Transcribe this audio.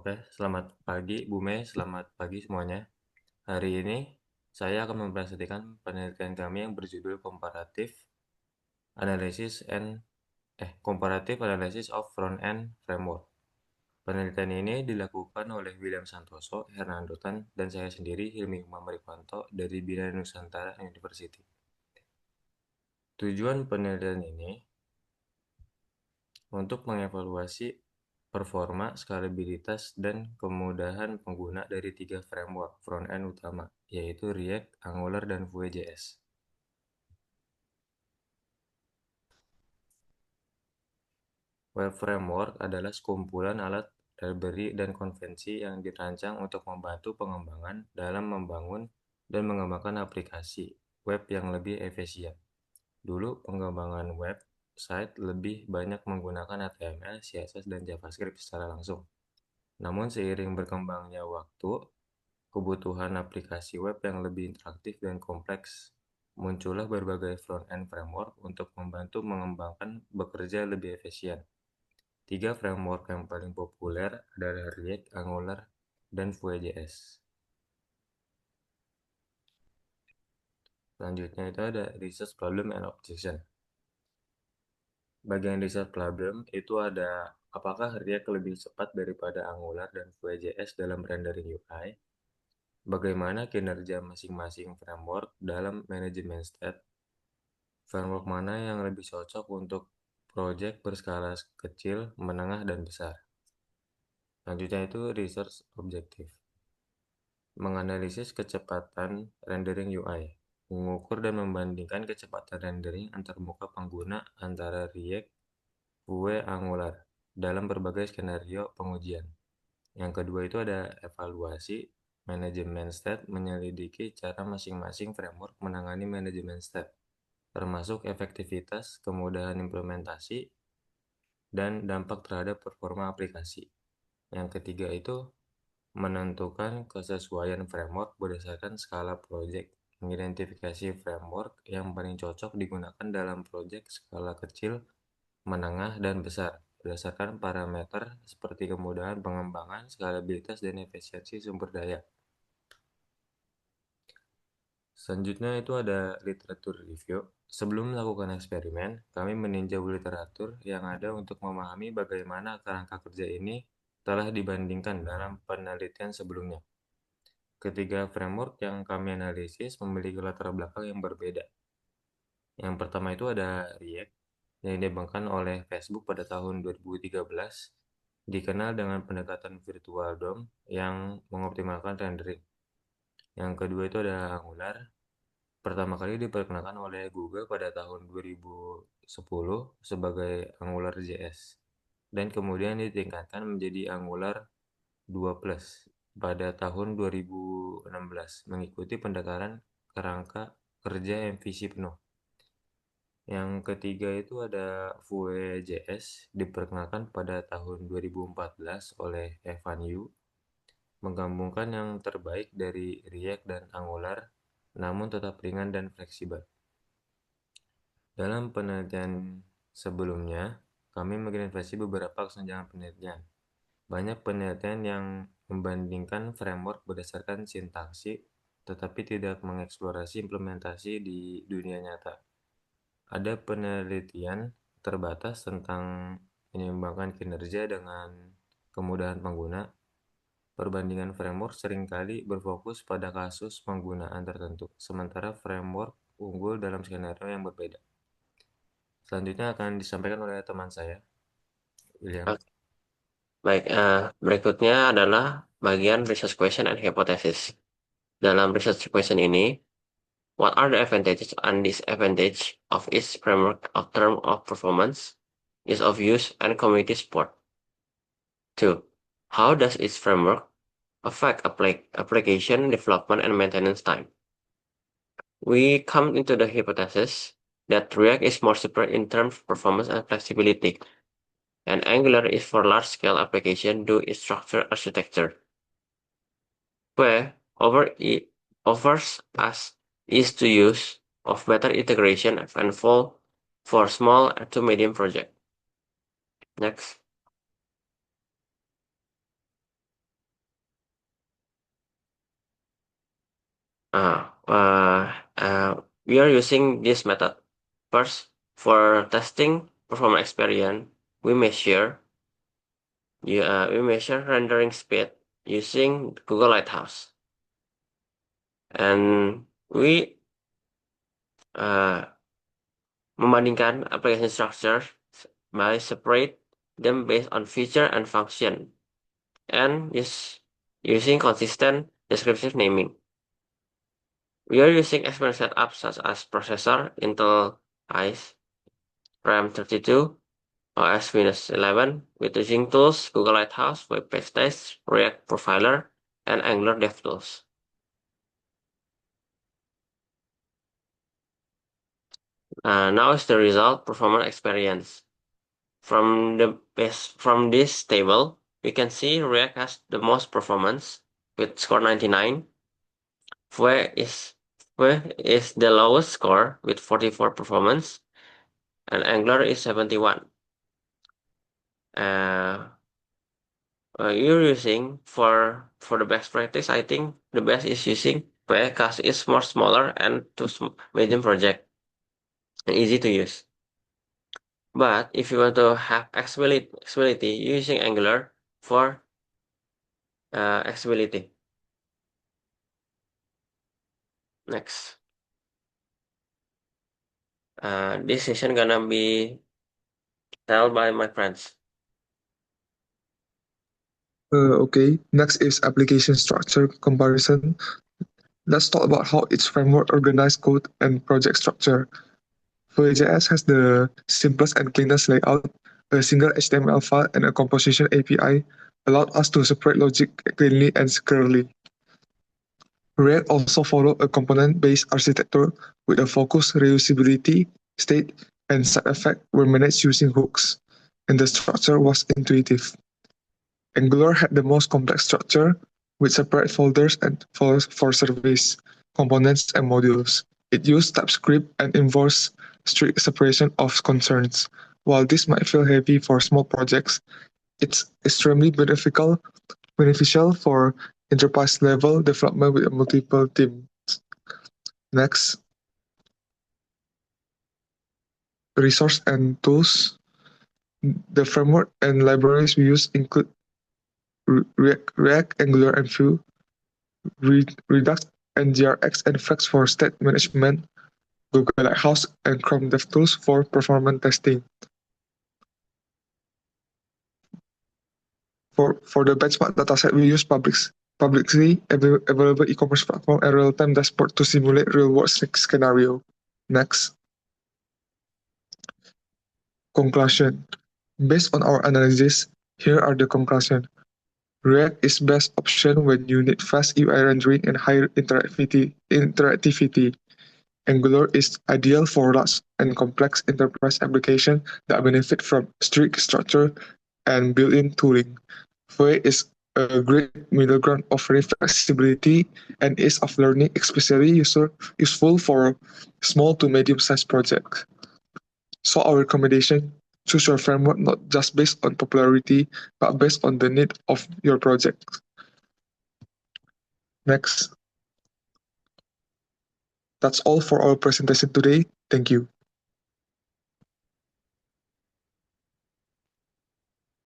Oke, selamat pagi Bu Mei, selamat pagi semuanya. Hari ini saya akan mempresentasikan penelitian kami yang berjudul Comparative Analysis of Front-End Framework. Penelitian ini dilakukan oleh William Santoso, Hernando Tan, dan saya sendiri, Hilmi Umar Maripanto, dari Bina Nusantara University. Tujuan penelitian ini untuk mengevaluasi performa, skalabilitas, dan kemudahan pengguna dari 3 framework front-end utama, yaitu React, Angular, dan Vue.js. Web Framework adalah sekumpulan alat, library, dan konvensi yang dirancang untuk membantu pengembangan dalam membangun dan mengembangkan aplikasi web yang lebih efisien. Dulu, pengembangan website lebih banyak menggunakan HTML, CSS, dan JavaScript secara langsung. Namun seiring berkembangnya waktu, kebutuhan aplikasi web yang lebih interaktif dan kompleks, muncullah berbagai front-end framework untuk membantu mengembangkan bekerja lebih efisien. 3 framework yang paling populer adalah React, Angular, dan Vue.js. Selanjutnya itu ada Research Problem and Objection. Bagian Research Problem itu ada apakah React lebih cepat daripada Angular dan Vue.js dalam rendering UI? Bagaimana kinerja masing-masing framework dalam manajemen state? Framework mana yang lebih cocok untuk proyek berskala kecil, menengah, dan besar? Selanjutnya itu research objective. Menganalisis kecepatan rendering UI, mengukur dan membandingkan kecepatan rendering antarmuka pengguna antara React, Vue, Angular dalam berbagai skenario pengujian. Yang kedua itu ada evaluasi manajemen state, menyelidiki cara masing-masing framework menangani manajemen state, termasuk efektivitas, kemudahan implementasi, dan dampak terhadap performa aplikasi. Yang ketiga itu menentukan kesesuaian framework berdasarkan skala project, mengidentifikasi framework yang paling cocok digunakan dalam project skala kecil, menengah, dan besar berdasarkan parameter seperti kemudahan pengembangan, skalabilitas, dan efisiensi sumber daya. Selanjutnya itu ada literatur review. Sebelum melakukan eksperimen, kami meninjau literatur yang ada untuk memahami bagaimana kerangka kerja ini telah dibandingkan dalam penelitian sebelumnya. Ketiga framework yang kami analisis memiliki latar belakang yang berbeda. Yang pertama itu ada React, yang dikembangkan oleh Facebook pada tahun 2013, dikenal dengan pendekatan virtual DOM yang mengoptimalkan rendering. Yang kedua itu ada Angular, pertama kali diperkenalkan oleh Google pada tahun 2010 sebagai AngularJS, dan kemudian ditingkatkan menjadi Angular 2 Plus pada tahun 2016 mengikuti pendekatan kerangka kerja MVC penuh. Yang ketiga itu ada Vue.js, diperkenalkan pada tahun 2014 oleh Evan You, menggabungkan yang terbaik dari React dan Angular, namun tetap ringan dan fleksibel. Dalam penelitian sebelumnya, kami menginvestasi beberapa kesenjangan penelitian. Banyak penelitian yang membandingkan framework berdasarkan sintaksi, tetapi tidak mengeksplorasi implementasi di dunia nyata. Ada penelitian terbatas tentang menyeimbangkan kinerja dengan kemudahan pengguna. Perbandingan framework seringkali berfokus pada kasus penggunaan tertentu, sementara framework unggul dalam skenario yang berbeda. Selanjutnya akan disampaikan oleh teman saya, William. Oke, baik, berikutnya adalah bagian research question and hypothesis. Dalam research question ini, what are the advantages and disadvantages of each framework of term of performance, ease of use, and community support? 2. How does each framework affect application development and maintenance time? We come into the hypothesis that React is more superior in terms of performance and flexibility, and Angular is for large-scale application due its structured architecture. Where offers us ease to use of better integration and full for small to medium project. Next. We are using this method. First, for testing performance experience, we measure rendering speed using Google Lighthouse, and we membandingkan application structure by separate them based on feature and function, and using consistent descriptive naming. We are using experience setup such as processor Intel Ice, RAM 32, OS Windows 11, with using tools Google Lighthouse, Web Page Test, React Profiler, and Angular DevTools. Now is the result performance experience. From this table, we can see React has the most performance with score 99. Vue is the lowest score with 44 performance, and Angular is 71. You're using for the best practice, I think the best is using Vue because it's more smaller and to medium project and easy to use. But if you want to have accessibility, using Angular for accessibility. Next. This session gonna be held by my friends. Okay, next is application structure comparison. Let's talk about how each framework organizes code and project structure. Vue.js has the simplest and cleanest layout. A single HTML file and a composition API allowed us to separate logic cleanly and securely. React also follows a component-based architecture with a focus reusability, state, and side effect were managed using hooks, and the structure was intuitive. Angular had the most complex structure with separate folders and for service, components, and modules. It used TypeScript and enforced strict separation of concerns. While this might feel heavy for small projects, it's extremely beneficial for enterprise-level development with multiple teams. Next, resource and tools. The framework and libraries we use include React, Angular, and Vue, Redux, NGRX, and Flex for state management, Google Lighthouse, and Chrome DevTools for performance testing. For the benchmark dataset, we use publicly available e-commerce platform and real-time dashboard to simulate real-world scenario. Next. Conclusion. Based on our analysis, here are the conclusion. React is best option when you need fast UI rendering and high interactivity. Angular is ideal for large and complex enterprise applications that benefit from strict structure and built-in tooling. Vue is a great middle ground offering flexibility and ease of learning, especially useful for small to medium-sized projects. So our recommendation, choose your framework not just based on popularity, but based on the need of your project. Next. That's all for our presentation today. Thank you.